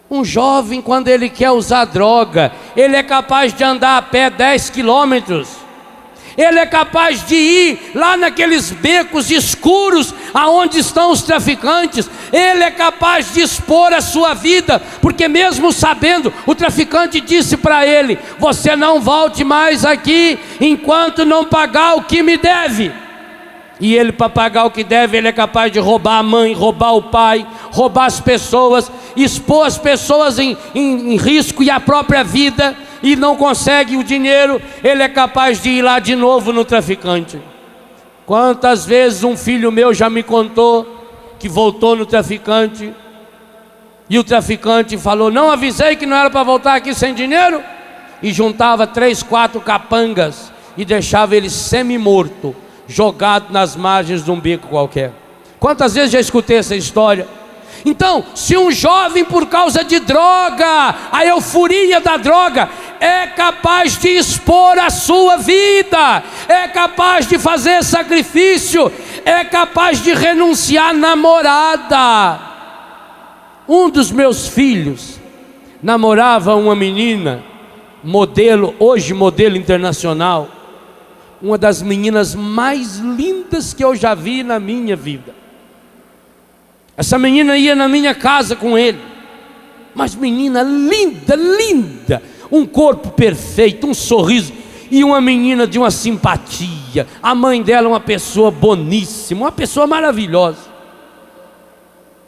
Um jovem, quando ele quer usar droga, ele é capaz de andar a pé 10 quilômetros. Ele é capaz de ir lá naqueles becos escuros aonde estão os traficantes. Ele é capaz de expor a sua vida, porque mesmo sabendo, o traficante disse para ele: você não volte mais aqui enquanto não pagar o que me deve. E ele, para pagar o que deve, ele é capaz de roubar a mãe, roubar o pai, roubar as pessoas, expor as pessoas em risco e a própria vida, e não consegue o dinheiro. Ele é capaz de ir lá de novo no traficante. Quantas vezes um filho meu já me contou que voltou no traficante, e o traficante falou: não avisei que não era para voltar aqui sem dinheiro, e juntava 3, 4 capangas e deixava ele semi-morto, jogado nas margens de um beco qualquer. Quantas vezes já escutei essa história? Então, se um jovem, por causa de droga, a euforia da droga, é capaz de expor a sua vida, é capaz de fazer sacrifício, é capaz de renunciar à namorada. Um dos meus filhos namorava uma menina, modelo, hoje modelo internacional, uma das meninas mais lindas que eu já vi na minha vida. Essa menina ia na minha casa com ele, mas menina linda, linda, um corpo perfeito, um sorriso, e uma menina de uma simpatia. A mãe dela uma pessoa boníssima, uma pessoa maravilhosa.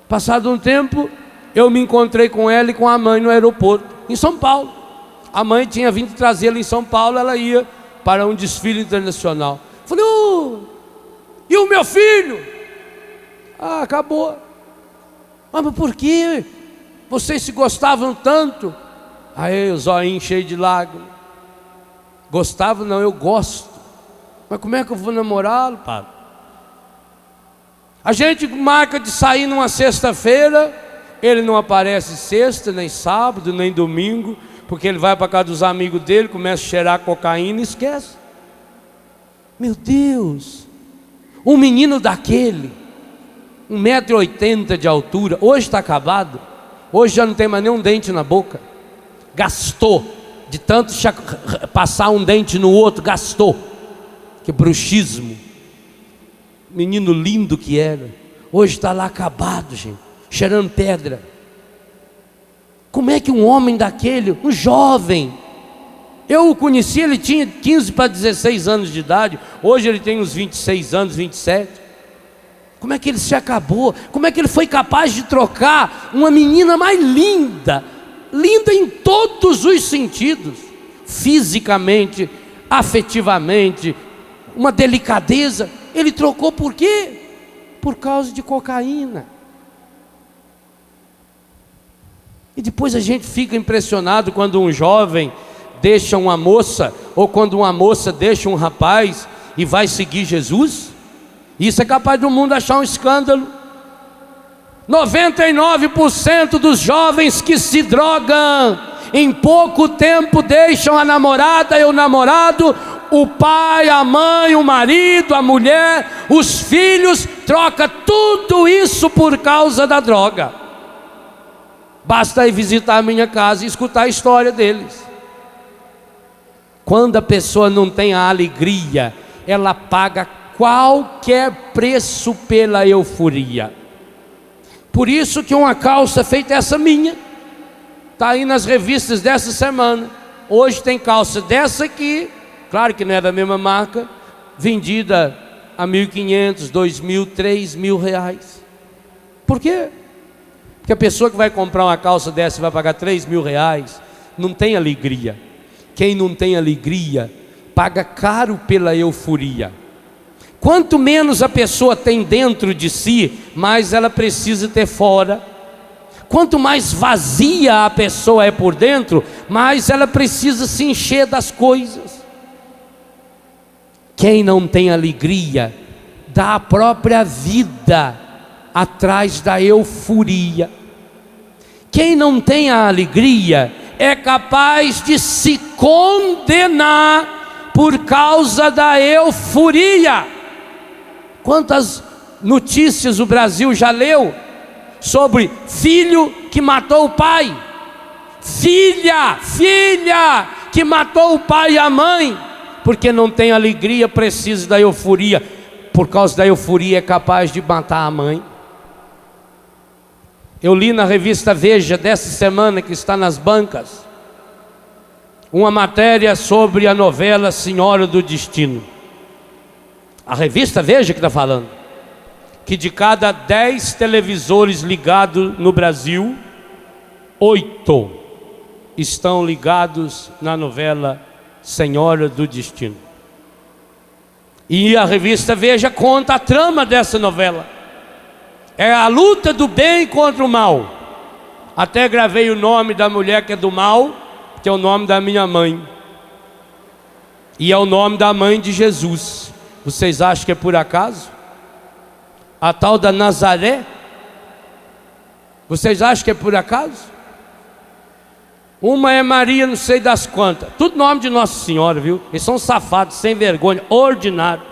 Passado um tempo, eu me encontrei com ela e com a mãe no aeroporto, em São Paulo. A mãe tinha vindo trazê-la em São Paulo, ela ia para um desfile internacional. Falei: e o meu filho? Ah, acabou. Mas por que? Vocês se gostavam tanto? Aí o zoinho cheio de lágrimas. Gostava? Não, eu gosto. Mas como é que eu vou namorá-lo, padre? A gente marca de sair numa sexta-feira, ele não aparece sexta, nem sábado, nem domingo, porque ele vai para casa dos amigos dele, começa a cheirar cocaína e esquece. Meu Deus, um menino daquele, 1,80 m de altura, hoje está acabado, hoje já não tem mais nenhum dente na boca, gastou, de tanto passar um dente no outro, gastou, que bruxismo. Menino lindo que era, hoje está lá acabado, gente, cheirando pedra. Como é que um homem daquele, um jovem, eu o conheci, ele tinha 15 para 16 anos de idade, hoje ele tem uns 26 anos, 27. Como é que ele se acabou? Como é que ele foi capaz de trocar uma menina mais linda, linda em todos os sentidos, fisicamente, afetivamente, uma delicadeza? Ele trocou por quê? Por causa de cocaína. E depois a gente fica impressionado quando um jovem deixa uma moça, ou quando uma moça deixa um rapaz e vai seguir Jesus. Isso é capaz do mundo achar um escândalo. 99% dos jovens que se drogam, em pouco tempo deixam a namorada e o namorado, o pai, a mãe, o marido, a mulher, os filhos, troca tudo isso por causa da droga. Basta ir visitar a minha casa e escutar a história deles. Quando a pessoa não tem a alegria, ela paga qualquer preço pela euforia. Por isso que uma calça feita essa minha, está aí nas revistas dessa semana. Hoje tem calça dessa aqui, claro que não é da mesma marca, vendida a 1.500, 2.000, 3.000 reais. Por quê? Porque a pessoa que vai comprar uma calça dessa e vai pagar 3.000 reais, não tem alegria. Quem não tem alegria, paga caro pela euforia. Quanto menos a pessoa tem dentro de si, mais ela precisa ter fora. Quanto mais vazia a pessoa é por dentro, mais ela precisa se encher das coisas. Quem não tem alegria dá a própria vida atrás da euforia. Quem não tem a alegria é capaz de se condenar por causa da euforia. Quantas notícias o Brasil já leu sobre filho que matou o pai, filha que matou o pai e a mãe, porque não tem alegria, precisa da euforia. Por causa da euforia é capaz de matar a mãe. Eu li na revista Veja dessa semana, que está nas bancas, uma matéria sobre a novela Senhora do Destino. A revista Veja que está falando que de cada 10 televisores ligados no Brasil, 8 estão ligados na novela Senhora do Destino. E a revista Veja conta a trama dessa novela. É a luta do bem contra o mal. Até gravei o nome da mulher que é do mal, que é o nome da minha mãe. E é o nome da mãe de Jesus. Vocês acham que é por acaso? A tal da Nazaré? Vocês acham que é por acaso? Uma é Maria, não sei das quantas. Tudo nome de Nossa Senhora, viu? Eles são safados, sem vergonha, ordinário.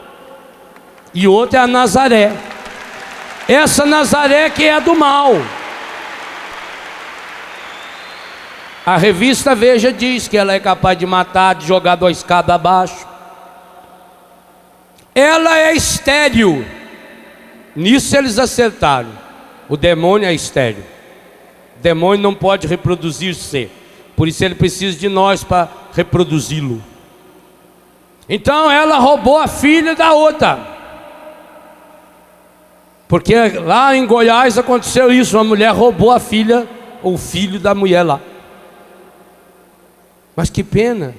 E outra é a Nazaré. Essa Nazaré que é do mal. A revista Veja diz que ela é capaz de matar, de jogar 2 cabos abaixo. Ela é estéril. Nisso eles acertaram. O demônio é estéril. O demônio não pode reproduzir-se. Por isso ele precisa de nós para reproduzi-lo. Então ela roubou a filha da outra. Porque lá em Goiás aconteceu isso. Uma mulher roubou a filha ou o filho da mulher lá. Mas que pena.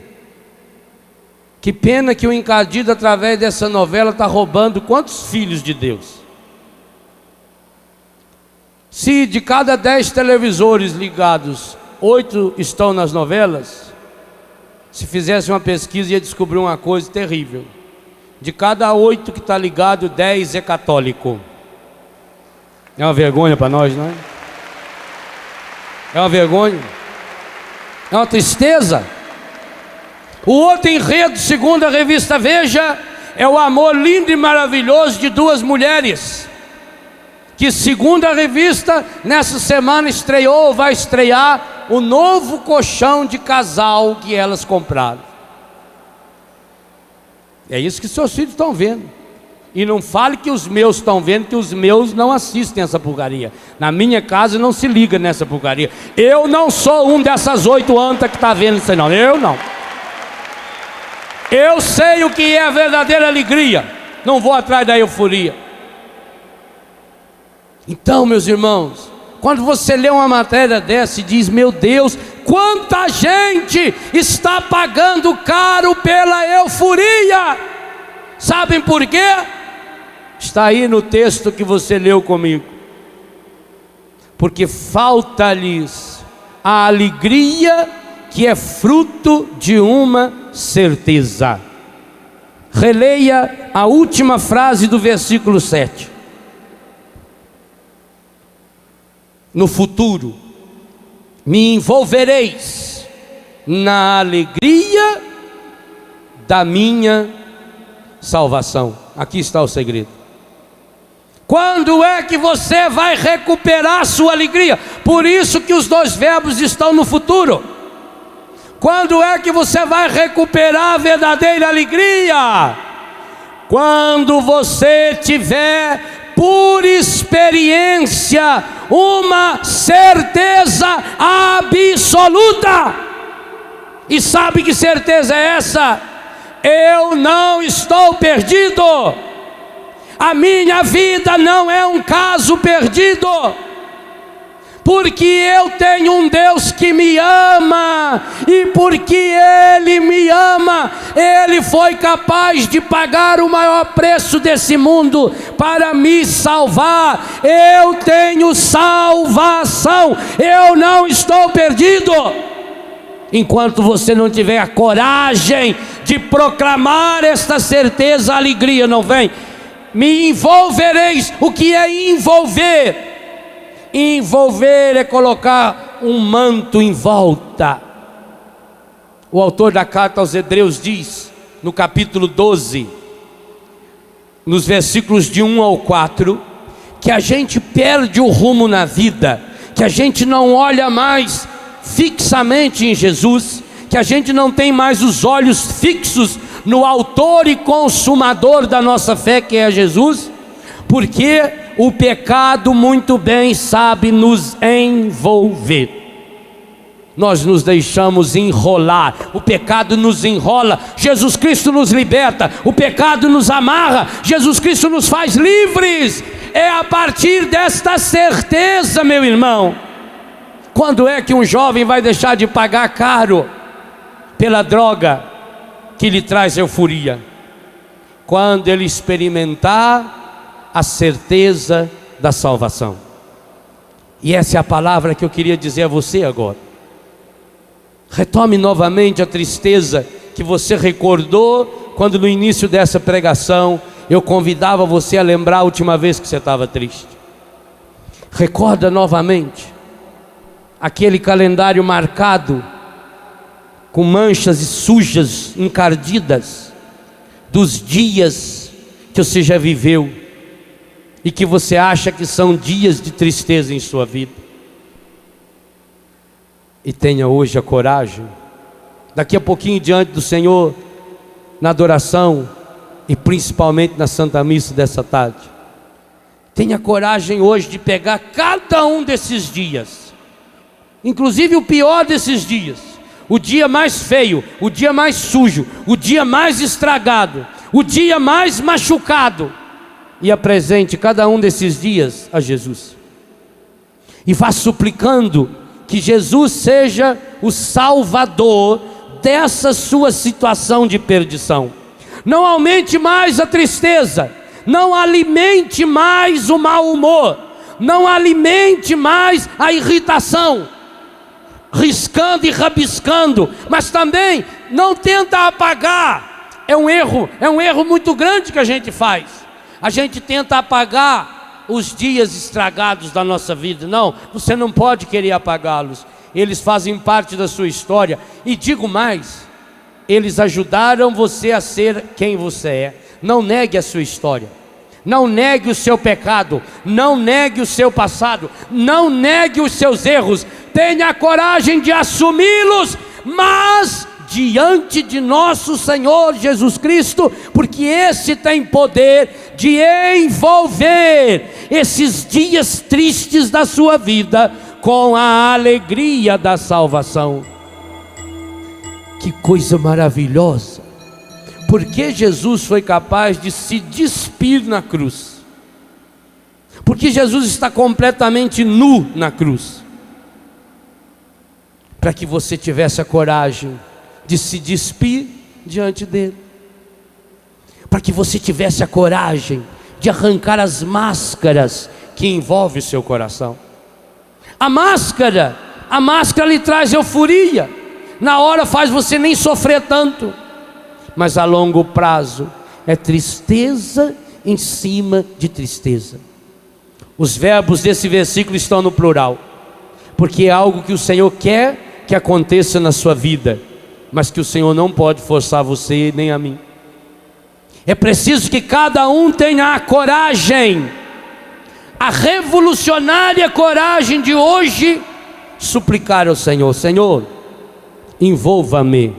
Que pena que o encardido através dessa novela está roubando quantos filhos de Deus? Se de cada 10 televisores ligados, 8 estão nas novelas, se fizesse uma pesquisa ia descobrir uma coisa terrível. De cada 8 que está ligado, 10 é católico. É uma vergonha para nós, não é? É uma vergonha. É uma tristeza. O outro enredo, segundo a revista Veja, é o amor lindo e maravilhoso de 2 mulheres, que segundo a revista, nessa semana estreou ou vai estrear o novo colchão de casal que elas compraram. É isso que seus filhos estão vendo. E não fale que os meus estão vendo, que os meus não assistem essa porcaria. Na minha casa não se liga nessa porcaria. Eu não sou um dessas 8 antas que está vendo isso aí, não. Eu não. Eu sei o que é a verdadeira alegria. Não vou atrás da euforia. Então, meus irmãos, quando você lê uma matéria dessa e diz: meu Deus, quanta gente está pagando caro pela euforia. Sabem por quê? Está aí no texto que você leu comigo. Porque falta-lhes a alegria que é fruto de uma certeza. Releia a última frase do versículo 7. No futuro, me envolvereis na alegria da minha salvação. Aqui está o segredo. Quando é que você vai recuperar a sua alegria? Por isso que os 2 verbos estão no futuro. Quando é que você vai recuperar a verdadeira alegria? Quando você tiver por experiência uma certeza absoluta. E sabe que certeza é essa? Eu não estou perdido. A minha vida não é um caso perdido, porque eu tenho um Deus que me ama, e porque Ele me ama, Ele foi capaz de pagar o maior preço desse mundo para me salvar. Eu tenho salvação, eu não estou perdido. Enquanto você não tiver a coragem de proclamar esta certeza, a alegria não vem. Me envolvereis. O que é envolver? Envolver é colocar um manto em volta. O autor da carta aos Hebreus diz, no capítulo 12, nos versículos de 1 ao 4, que a gente perde o rumo na vida, que a gente não olha mais fixamente em Jesus, que a gente não tem mais os olhos fixos no autor e consumador da nossa fé, que é Jesus, porque o pecado muito bem sabe nos envolver. Nós nos deixamos enrolar, o pecado nos enrola, Jesus Cristo nos liberta, o pecado nos amarra, Jesus Cristo nos faz livres. É a partir desta certeza, meu irmão. Quando é que um jovem vai deixar de pagar caro pela droga que lhe traz euforia? Quando ele experimentar a certeza da salvação. E essa é a palavra que eu queria dizer a você agora. Retome novamente a tristeza que você recordou quando no início dessa pregação eu convidava você a lembrar a última vez que você estava triste. Recorda novamente aquele calendário marcado com manchas e sujas encardidas dos dias que você já viveu e que você acha que são dias de tristeza em sua vida. E tenha hoje a coragem, daqui a pouquinho diante do Senhor, na adoração e principalmente na Santa Missa dessa tarde, tenha coragem hoje de pegar cada um desses dias, inclusive o pior desses dias, o dia mais feio, o dia mais sujo, o dia mais estragado, o dia mais machucado, e apresente cada um desses dias a Jesus, e vá suplicando que Jesus seja o salvador dessa sua situação de perdição. Não aumente mais a tristeza, não alimente mais o mau humor, não alimente mais a irritação, riscando e rabiscando, mas também não tenta apagar. É um erro muito grande que a gente faz. A gente tenta apagar os dias estragados da nossa vida. Não, você não pode querer apagá-los. Eles fazem parte da sua história. E digo mais, eles ajudaram você a ser quem você é. Não negue a sua história, não negue o seu pecado, não negue o seu passado, não negue os seus erros. Tenha a coragem de assumi-los, mas diante de nosso Senhor Jesus Cristo, porque esse tem poder de envolver esses dias tristes da sua vida com a alegria da salvação. Que coisa maravilhosa! Porque Jesus foi capaz de se despir na cruz, porque Jesus está completamente nu na cruz, para que você tivesse a coragem de se despir diante dele, para que você tivesse a coragem de arrancar as máscaras que envolvem o seu coração. A máscara lhe traz euforia, na hora faz você nem sofrer tanto, mas a longo prazo é tristeza em cima de tristeza. Os verbos desse versículo estão no plural, porque é algo que o Senhor quer que aconteça na sua vida, mas que o Senhor não pode forçar você nem a mim. É preciso que cada um tenha a coragem, a revolucionária coragem de hoje, suplicar ao Senhor: Senhor, envolva-me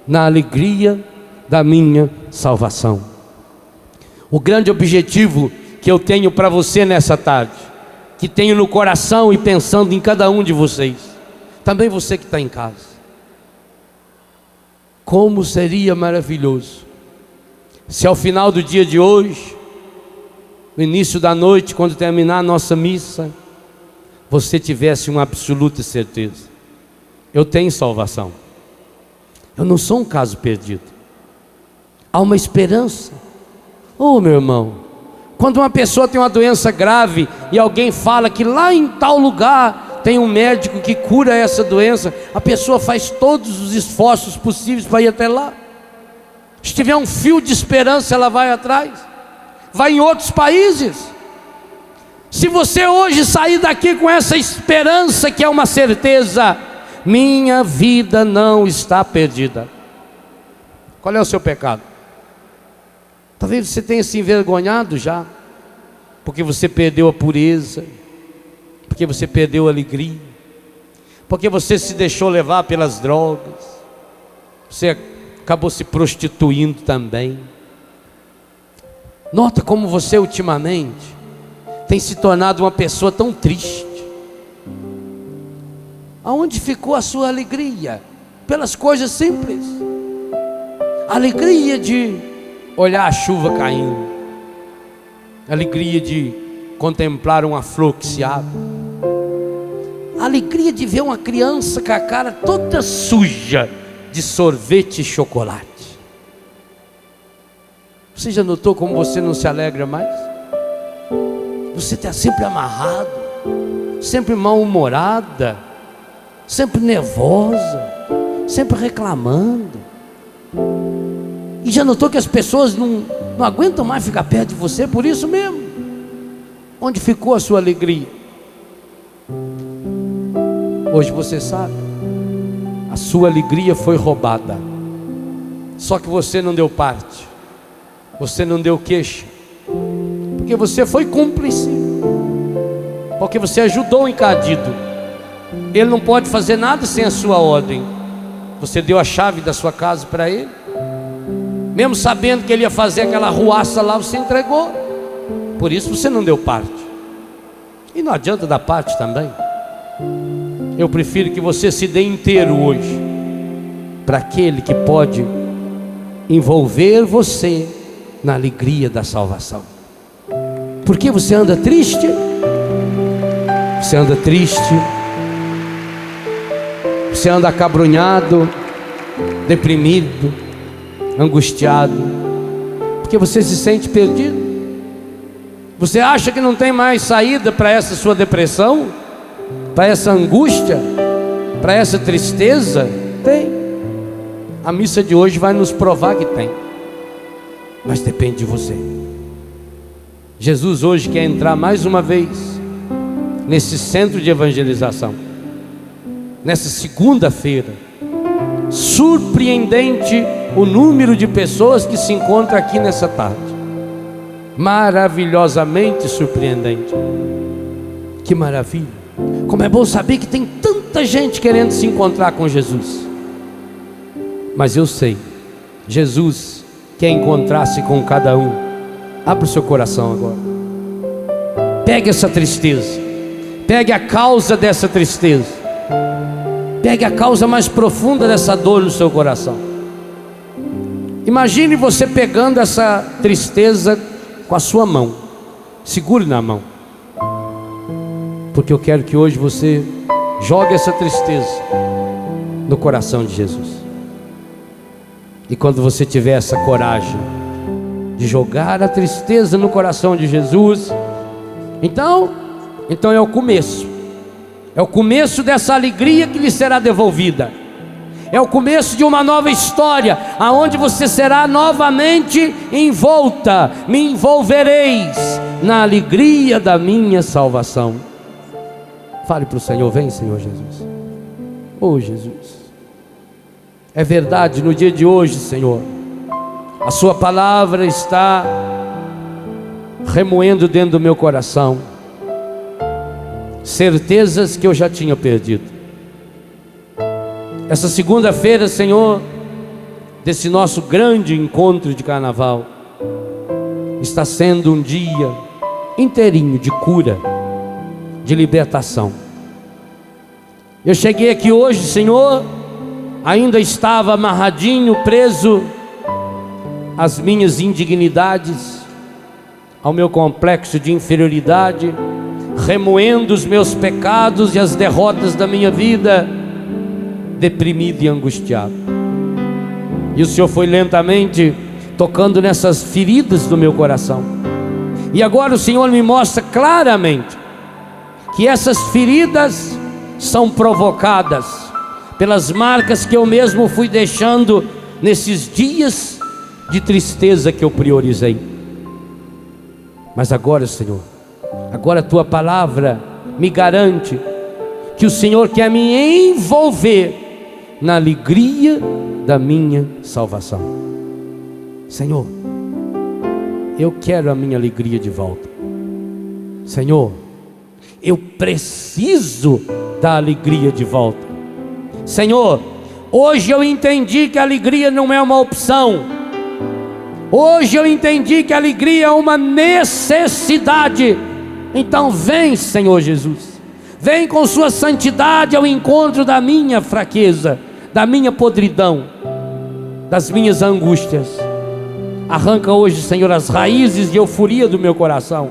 na alegria da minha salvação. O grande objetivo que eu tenho para você nessa tarde, que tenho no coração e pensando em cada um de vocês, também você que está em casa, como seria maravilhoso se ao final do dia de hoje, no início da noite, quando terminar a nossa missa, você tivesse uma absoluta certeza: eu tenho salvação, eu não sou um caso perdido, há uma esperança. Oh, meu irmão, quando uma pessoa tem uma doença grave e alguém fala que lá em tal lugar tem um médico que cura essa doença, a pessoa faz todos os esforços possíveis para ir até lá. Se tiver um fio de esperança, ela vai atrás, vai em outros países. Se você hoje sair daqui com essa esperança, que é uma certeza, minha vida não está perdida. Qual é o seu pecado? Talvez você tenha se envergonhado já, porque você perdeu a pureza, porque você perdeu a alegria, porque você se deixou levar pelas drogas, você acabou se prostituindo também. Nota como você ultimamente tem se tornado uma pessoa tão triste. Aonde ficou a sua alegria? Pelas coisas simples. Alegria de olhar a chuva caindo, alegria de contemplar uma flor que se abre, alegria de ver uma criança com a cara toda suja de sorvete e chocolate. Você já notou como você não se alegra mais? Você está sempre amarrado, sempre mal-humorada, sempre nervosa, sempre reclamando. E já notou que as pessoas não aguentam mais ficar perto de você por isso mesmo? Onde ficou a sua alegria? Hoje você sabe, a sua alegria foi roubada. Só que você não deu parte, você não deu queixa, porque você foi cúmplice, porque você ajudou o encadido. Ele não pode fazer nada sem a sua ordem. Você deu a chave da sua casa para ele, mesmo sabendo que ele ia fazer aquela ruaça lá, você entregou. Por isso você não deu parte. E não adianta dar parte também. Eu prefiro que você se dê inteiro hoje para aquele que pode envolver você na alegria da salvação. Por que você anda triste? Você anda triste, você anda acabrunhado, deprimido, angustiado, porque você se sente perdido. Você acha que não tem mais saída para essa sua depressão, para essa angústia, para essa tristeza? Tem. A missa de hoje vai nos provar que tem, mas depende de você. Jesus hoje quer entrar mais uma vez nesse centro de evangelização, nessa segunda-feira. Surpreendente o número de pessoas que se encontram aqui nessa tarde. Maravilhosamente surpreendente. Que maravilha. Como é bom saber que tem tanta gente querendo se encontrar com Jesus. Mas eu sei, Jesus quer encontrar-se com cada um. Abra o seu coração agora. Pegue essa tristeza, pegue a causa dessa tristeza, pegue a causa mais profunda dessa dor no seu coração. Imagine você pegando essa tristeza com a sua mão. Segure na mão, porque eu quero que hoje você jogue essa tristeza no coração de Jesus. E quando você tiver essa coragem de jogar a tristeza no coração de Jesus, então é o começo. É o começo dessa alegria que lhe será devolvida. É o começo de uma nova história, aonde você será novamente envolta. Me envolvereis na alegria da minha salvação. Fale para o Senhor: vem, Senhor Jesus. Oh Jesus, é verdade, no dia de hoje, Senhor, a sua palavra está remoendo dentro do meu coração certezas que eu já tinha perdido. Essa segunda-feira, Senhor, desse nosso grande encontro de carnaval, está sendo um dia inteirinho de cura, de libertação. Eu cheguei aqui hoje, Senhor, ainda estava amarradinho, preso às minhas indignidades, ao meu complexo de inferioridade, remoendo os meus pecados e as derrotas da minha vida, deprimido e angustiado. E o Senhor foi lentamente tocando nessas feridas do meu coração. E agora o Senhor me mostra claramente que essas feridas são provocadas pelas marcas que eu mesmo fui deixando nesses dias de tristeza que eu priorizei. Mas agora, Senhor, agora a Tua palavra me garante que o Senhor quer me envolver na alegria da minha salvação. Senhor, eu quero a minha alegria de volta. Senhor, eu preciso da alegria de volta. Senhor, hoje eu entendi que a alegria não é uma opção. Hoje eu entendi que a alegria é uma necessidade. Então vem, Senhor Jesus, vem com sua santidade ao encontro da minha fraqueza, da minha podridão, das minhas angústias. Arranca hoje, Senhor, as raízes de euforia do meu coração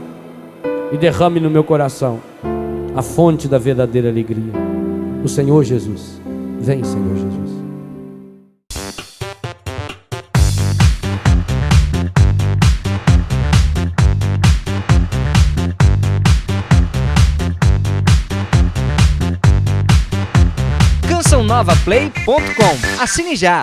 e derrame no meu coração a fonte da verdadeira alegria, o Senhor Jesus. Vem, Senhor Jesus. CançãoNovaPlay.com. Assine já!